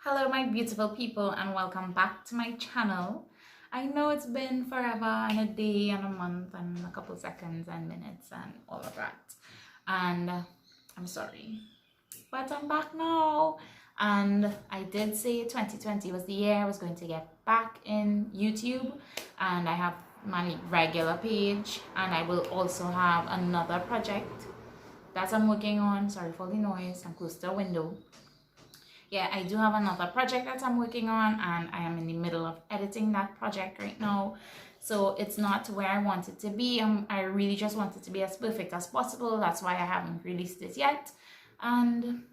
Hello my beautiful people and welcome back to my channel. I know it's been forever and a day and a month and a couple seconds and minutes and all of that, and I'm sorry, but I'm back now. And I did say 2020 was the year I was going to get back in YouTube, and I have my regular page, and I will also have another project that I'm working on. Sorry for the noise, I'm close to a window. Yeah, I do have another project that I'm working on, and I am in the middle of editing that project right now. So it's not where I want it to be. I really just want it to be as perfect as possible. That's why I haven't released it yet. And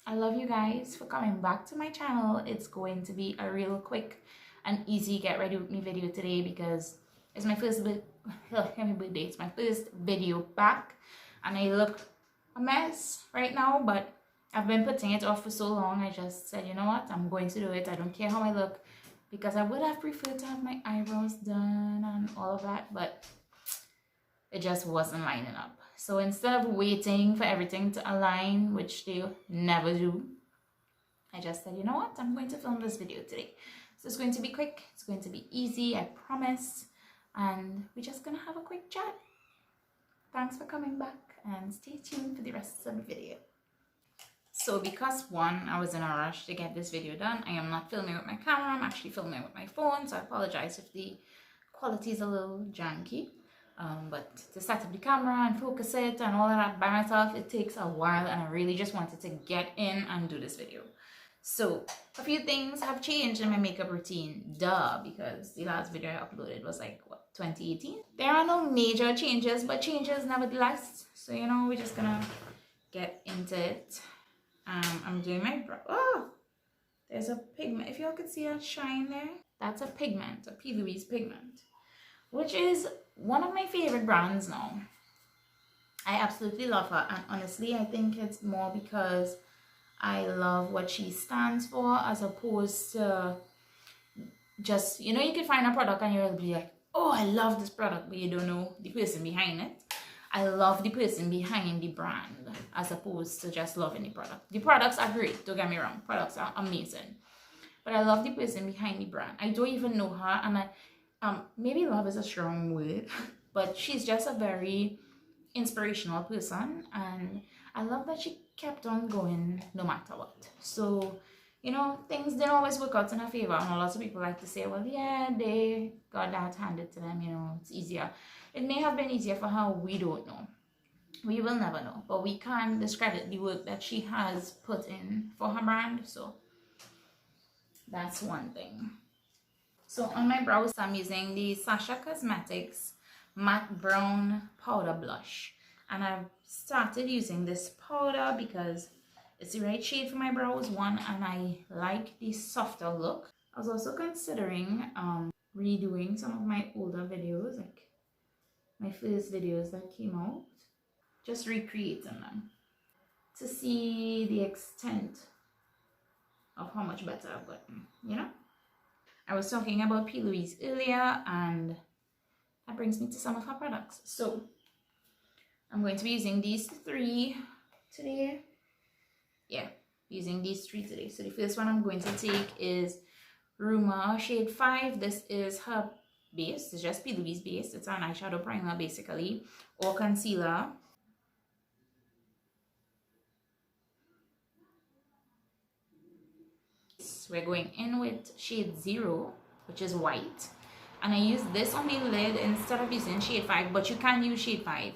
I love you guys for coming back to my channel. It's going to be a real quick and easy get ready with me video today because it's my first birthday. It's my first video back, and I look a mess right now, but I've been putting it off for so long. I just said, you know what, I'm going to do it. I don't care how I look, because I would have preferred to have my eyebrows done and all of that, but it just wasn't lining up. So instead of waiting for everything to align, which they never do, I just said, you know what, I'm going to film this video today. So it's going to be quick, it's going to be easy, I promise, and we're just gonna have a quick chat. Thanks for coming back, and stay tuned for the rest of the video. So because one, I was in a rush to get this video done, I am not filming with my camera, I'm actually filming with my phone, so I apologize if the quality is a little janky. But to set up the camera and focus it and all of that by myself, it takes a while, and I really just wanted to get in and do this video. So a few things have changed in my makeup routine, because the last video I uploaded was like, what, 2018? There are no major changes, but changes nevertheless. So, you know, we're just gonna get into it. I'm doing my brow. Oh, there's a pigment. If y'all could see a shine there, that's a pigment, a P. Louise pigment, which is one of my favorite brands now. I absolutely love her, and honestly, I think it's more because I love what she stands for, as opposed to just, you know, you can find a product and you'll be like, oh, I love this product, but you don't know the person behind it. I love the person behind the brand, as opposed to just loving the product. The products are great, don't get me wrong. Products are amazing. But I love the person behind the brand. I don't even know her, and maybe love is a strong word, but she's just a very inspirational person, and I love that she kept on going no matter what. So, you know, things didn't always work out in her favor, and lots of people like to say, well, yeah, they got that handed to them, you know, it's easier. It may have been easier for her, we don't know. We will never know, but we can't discredit the work that she has put in for her brand, so that's one thing. So on my brows, I'm using the Sasha Cosmetics Matte Brown Powder Blush, and I've started using this powder because it's the right shade for my brows, one, and I like the softer look. I was also considering redoing some of my older videos, like my first videos that came out, just recreating them to see the extent of how much better I've gotten, you know? I was talking about P. Louise earlier, and that brings me to some of her products. So I'm going to be using these three today. Yeah, using these three today. So the first one I'm going to take is Rona shade 5. This is her base. It's just P. Louise base. It's an eyeshadow primer basically, or concealer. We're going in with shade 0, which is white, and I use this on the lid instead of using shade 5, but you can use shade 5.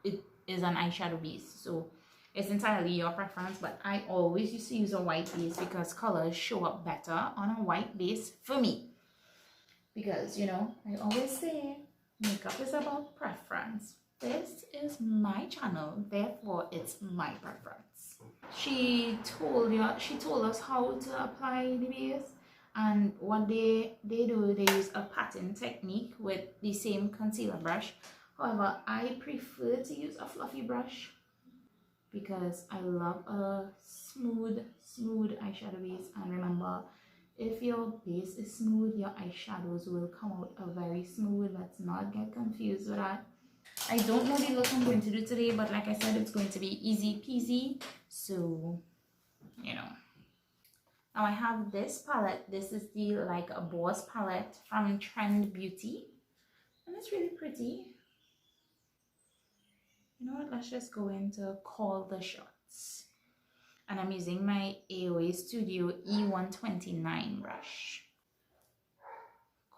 It is an eyeshadow base, so it's entirely your preference, but I always used to use a white base because colors show up better on a white base for me. Because, you know, I always say makeup is about preference. This is my channel, therefore it's my preference. She told us how to apply the base, and what they do, they use a patting technique with the same concealer brush. However, I prefer to use a fluffy brush because I love a smooth eyeshadow base. And remember, if your base is smooth, your eyeshadows will come out very smooth. Let's not get confused with that. I don't know the look I'm going to do today, but like I said, it's going to be easy peasy. So, you know. Now I have this palette. This is the like a Boss palette from Trend Beauty, and it's really pretty. You know what, let's just go into Call the Shots. And I'm using my AOA Studio E129 brush.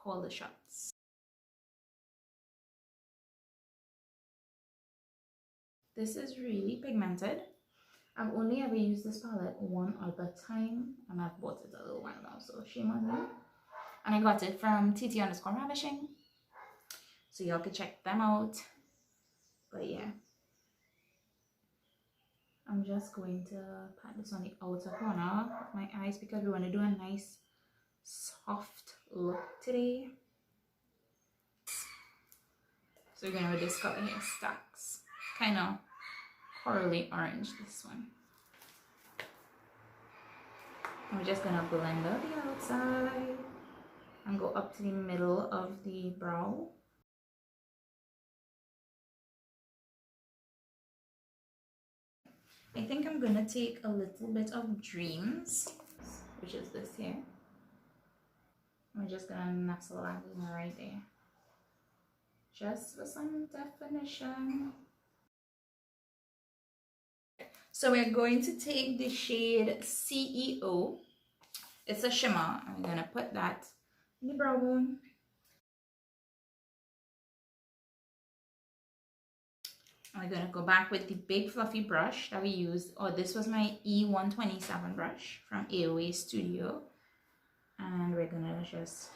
Call the Shots. This is really pigmented. I've only ever used this palette one other time, and I've bought it a little while now, so shame on me. And I got it from TT_Ravishing, so y'all can check them out. But yeah, I'm just going to pat this on the outer corner of my eyes because we want to do a nice soft look today. So we're going to do this color here, Stacks. Kind of corally orange, this one. And we're just going to blend out the outside and go up to the middle of the brow. I think I'm going to take a little bit of Dreams, which is this here. We're just going to nestle that in right there, just for some definition. So we're going to take the shade CEO. It's a shimmer. I'm going to put that in the brow bone. I'm going to go back with the big fluffy brush that we used. Oh, this was my E127 brush from AOA Studio. And we're going to just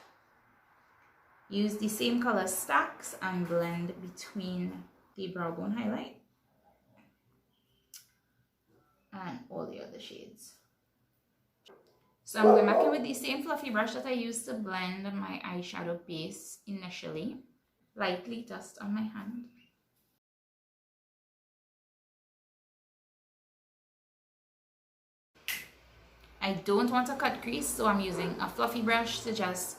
use the same color Stacks and blend between the brow bone highlight and all the other shades. So I'm going back in with the same fluffy brush that I used to blend my eyeshadow base initially. Lightly dust on my hand. I don't want a cut crease, so I'm using a fluffy brush to just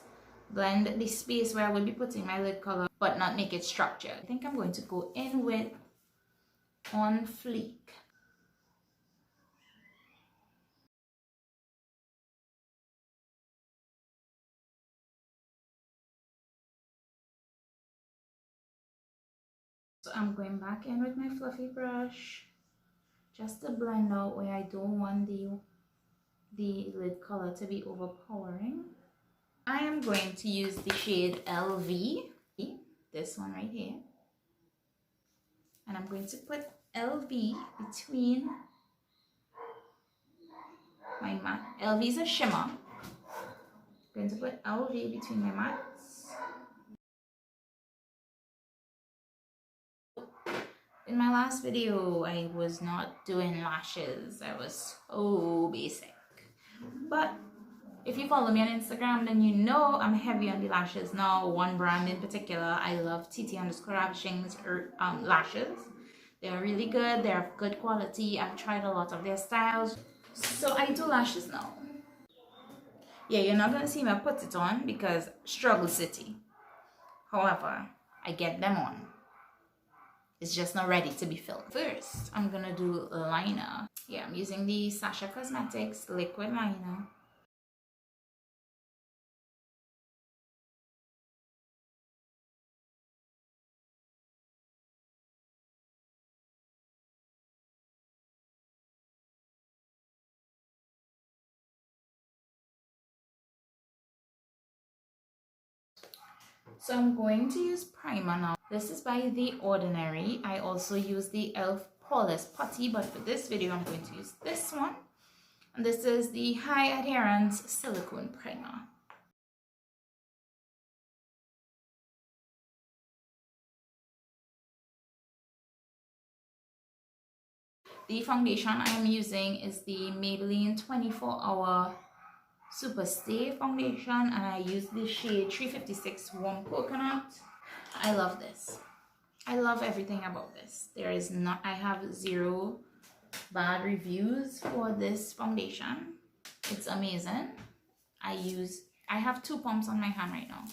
blend the space where I will be putting my lid color, but not make it structured. I think I'm going to go in with On Fleek. So I'm going back in with my fluffy brush just to blend out where I don't want the lid color to be overpowering. I am going to use the shade LV, this one right here, and I'm going to put LV between my matte. LV is a shimmer. I'm going to put LV between my mattes. In my last video, I was not doing lashes. I was so basic. But if you follow me on Instagram, then you know I'm heavy on the lashes now. One brand in particular, I love TT_Ravishing's lashes. They're really good. They're of good quality. I've tried a lot of their styles. So I do lashes now. Yeah, you're not going to see me put it on because struggle city. However, I get them on. It's just not ready to be filled. First, I'm going to do liner. Yeah, I'm using the Sasha Cosmetics liquid liner. So I'm going to use primer now. This is by The Ordinary. I also use the e.l.f. Poreless Putty, but for this video I'm going to use this one. And this is the High Adherence Silicone Primer. The foundation I am using is the Maybelline 24-Hour Super Stay Foundation, and I use the shade 356 Warm Coconut. I love this. I love everything about this. I have zero bad reviews for this foundation. It's amazing. I have 2 pumps on my hand right now,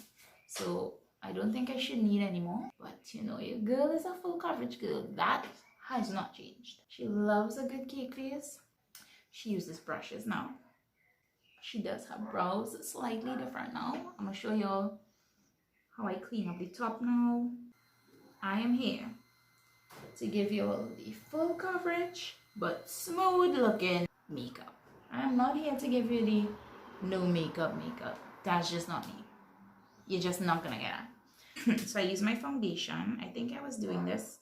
so I don't think I should need any more. But you know, your girl is a full coverage girl. That has not changed. She loves a good cake face. She uses brushes now. she does her brows slightly different now. I'm gonna show y'all how I clean up the top now. I am here to give you all the full coverage but smooth looking makeup. I'm not here to give you the no makeup. That's just not me. You're just not gonna get it. So I use my foundation. I think I was doing this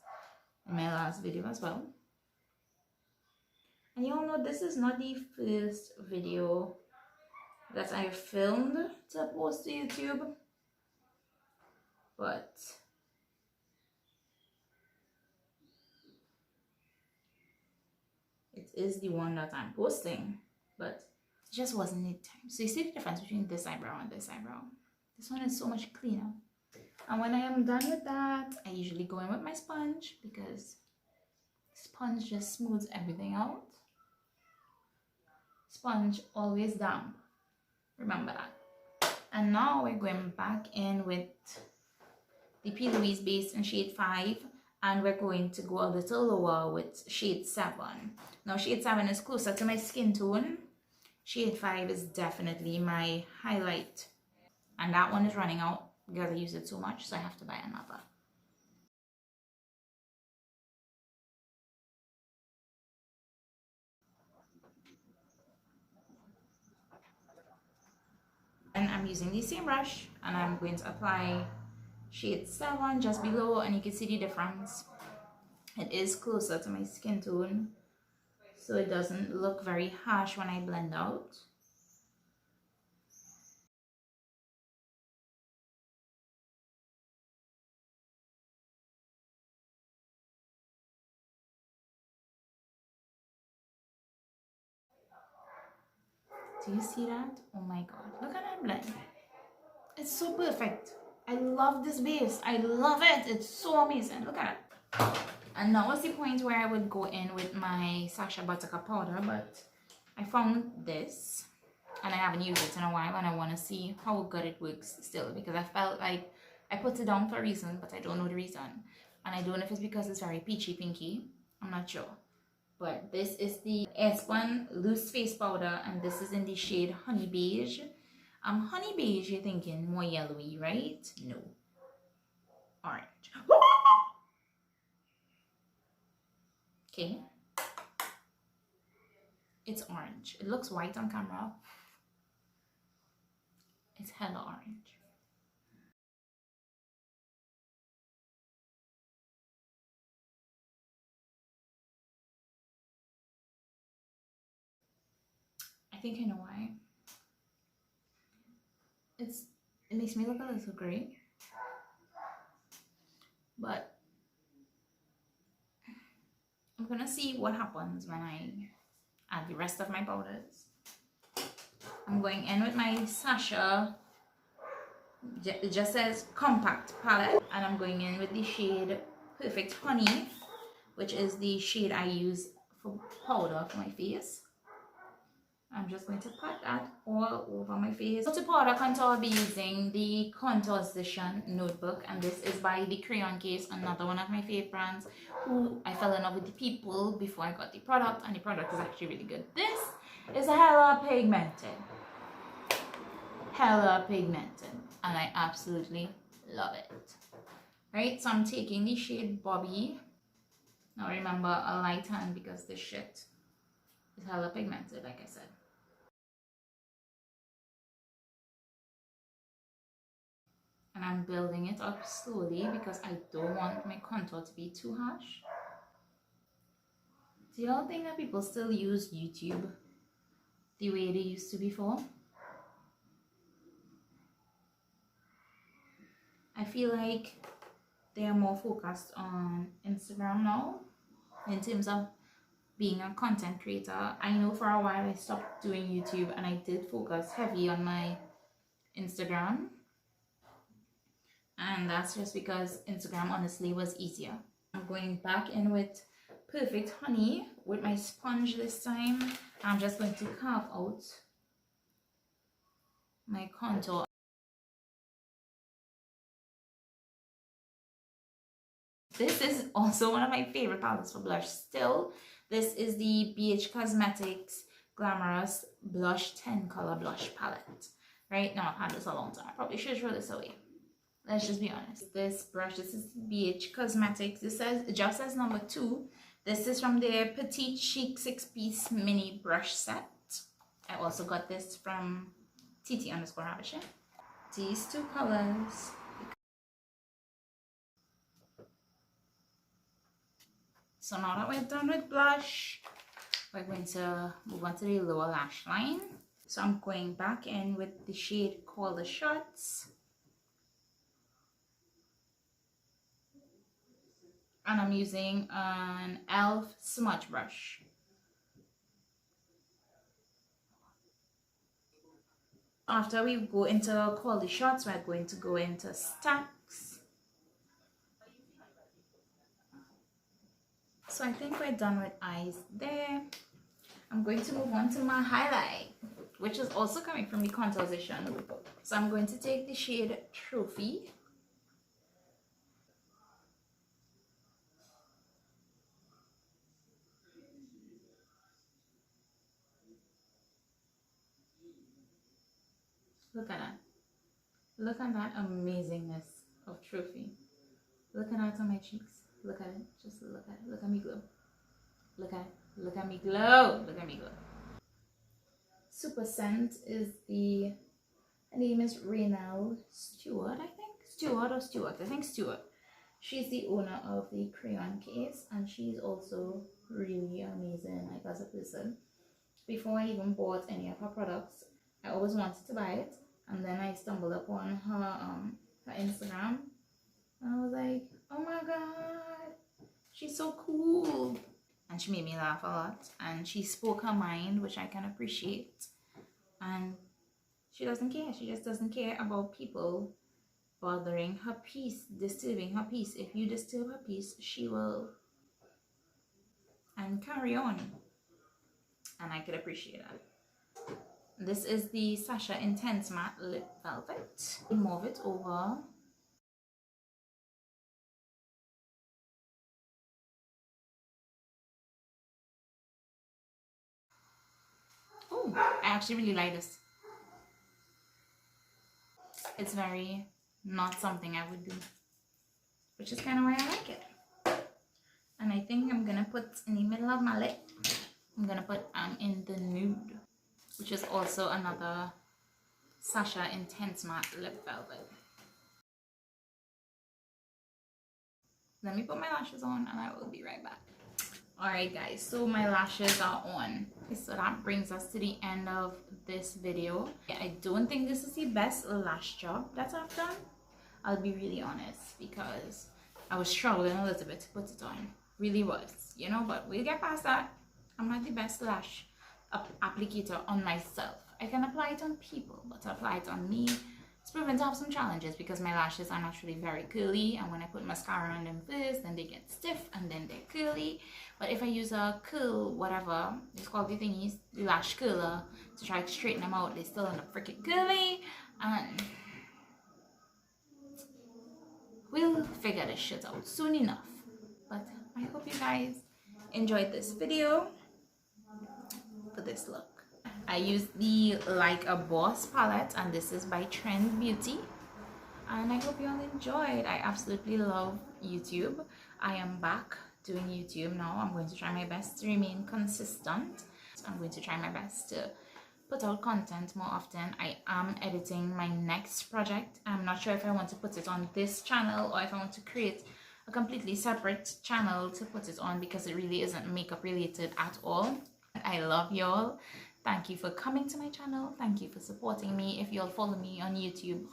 in my last video as well. And you all know this is not the first video that I filmed to post to YouTube, but it is the one that I'm posting, but it just wasn't the time. So you see the difference between this eyebrow and this eyebrow. This one is so much cleaner. And when I am done with that, I usually go in with my sponge because sponge just smooths everything out. Sponge always damp. Remember that. And now we're going back in with the P. Louise base in shade 5. And we're going to go a little lower with shade 7. Now shade 7 is closer to my skin tone. Shade 5 is definitely my highlight. And that one is running out because I use it so much, so I have to buy another. And I'm using the same brush and I'm going to apply shade 7 just below, and you can see the difference. It is closer to my skin tone, so it doesn't look very harsh when I blend out. Do you see that? Oh my god, look at that blend. It's so perfect. I love this base. I love it. It's so amazing. Look at it. And now was the point where I would go in with my Sacha Buttercup powder, but I found this and I haven't used it in a while, and I want to see how good it works still, because I felt like I put it down for a reason, but I don't know the reason. And I don't know if it's because it's very peachy pinky. I'm not sure. But this is the S1 Loose Face Powder, and this is in the shade Honey Beige. Honey Beige, you're thinking more yellowy, right? No. Orange. Okay. It's orange. It looks white on camera. It's hella orange. I think I know why. It makes me look a little gray. But I'm gonna see what happens when I add the rest of my powders. I'm going in with my Sacha, it just says compact palette, and I'm going in with the shade Perfect Honey, which is the shade I use for powder for my face. I'm just going to pat that all over my face. So to powder contour, I'll be using the Contoursition notebook, and this is by the Crayon Case, another one of my favorite brands, who I fell in love with the people before I got the product, and the product is actually really good. This is hella pigmented. Hella pigmented, and I absolutely love it. Right, so I'm taking the shade Bobby. Now remember, a light hand because this shit is hella pigmented, like I said. And I'm building it up slowly because I don't want my contour to be too harsh. Do y'all think that people still use YouTube the way they used to before? I feel like they are more focused on Instagram now in terms of being a content creator. I know for a while I stopped doing YouTube and I did focus heavy on my Instagram. And that's just because Instagram honestly was easier. I'm going back in with Perfect Honey with my sponge this time. I'm just going to carve out my contour. This is also one of my favorite palettes for blush still. This is the BH Cosmetics Glamorous Blush 10 Color Blush Palette. Right now, I've had this a long time. I probably should throw this away. Let's just be honest. This brush, this is BH Cosmetics. This says, it just says number 2. This is from their Petite Chic 6-piece mini brush set. I also got this from TT_Ravishing. These two colors. So now that we're done with blush, we're going to move on to the lower lash line. So I'm going back in with the shade called the Shots. And I'm using an e.l.f. smudge brush. After we go into quality shots, we're going to go into stacks. So I think we're done with eyes there. I'm going to move on to my highlight, which is also coming from the Contorization notebook. So I'm going to take the shade Trophy. Look at that. Look at that amazingness of Trophy. Look at that on my cheeks. Look at it. Just look at it. Look at me glow. Look at it. Look at me glow. Look at me glow. Super Scent is the, her name is Rona Stewart, I think. Stewart. I think Stewart. She's the owner of the crayon case, and she's also really amazing, like, as a person. Before I even bought any of her products, I always wanted to buy it, and then I stumbled upon her Instagram, and I was like, oh my god, she's so cool. And she made me laugh a lot, and she spoke her mind, which I can appreciate. And she doesn't care. She just doesn't care about people bothering her peace, disturbing her peace. If you disturb her peace, she will and carry on. And I could appreciate that. This is the Sasha Intense Matte Lip Velvet. Move it over. Oh, I actually really like this. It's very not something I would do, which is kind of why I like it. And I think I'm gonna put in the middle of my lip, I'm gonna put in the Nude, which is also another Sasha Intense Matte Lip Velvet. Let me put my lashes on and I will be right back. Alright guys, so my lashes are on. So that brings us to the end of this video. I don't think this is the best lash job that I've done. I'll be really honest, because I was struggling a little bit to put it on. Really was, you know, but we'll get past that. I'm not the best lash applicator on myself. I can apply it on people, but to apply it on me, it's proven to have some challenges because my lashes are naturally very curly, and when I put mascara on them first, then they get stiff and then they're curly. But if I use a curl, whatever it's called, the thingies, the lash curler, to try to straighten them out, they still end up freaking curly. And we'll figure this shit out soon enough. But I hope you guys enjoyed this video for this look. I used the Like a Boss palette, and this is by Trend Beauty. And I hope you all enjoyed. I absolutely love YouTube. I am back doing YouTube now. I'm going to try my best to remain consistent. I'm going to try my best to put out content more often. I am editing my next project. I'm not sure if I want to put it on this channel or if I want to create a completely separate channel to put it on, because it really isn't makeup related at all. I love y'all. Thank you for coming to my channel. Thank you for supporting me. If you all follow me on YouTube,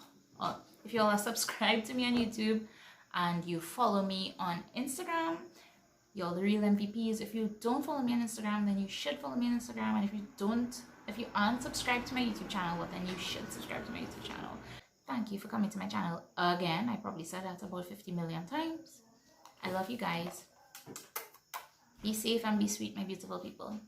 or if you all are subscribed to me on YouTube and you follow me on Instagram, you're the real MVPs. If you don't follow me on Instagram, then you should follow me on Instagram. And if you aren't subscribed to my YouTube channel, well, then you should subscribe to my YouTube channel. Thank you for coming to my channel again. I probably said that about 50 million times. I love you guys. Be safe and be sweet, my beautiful people.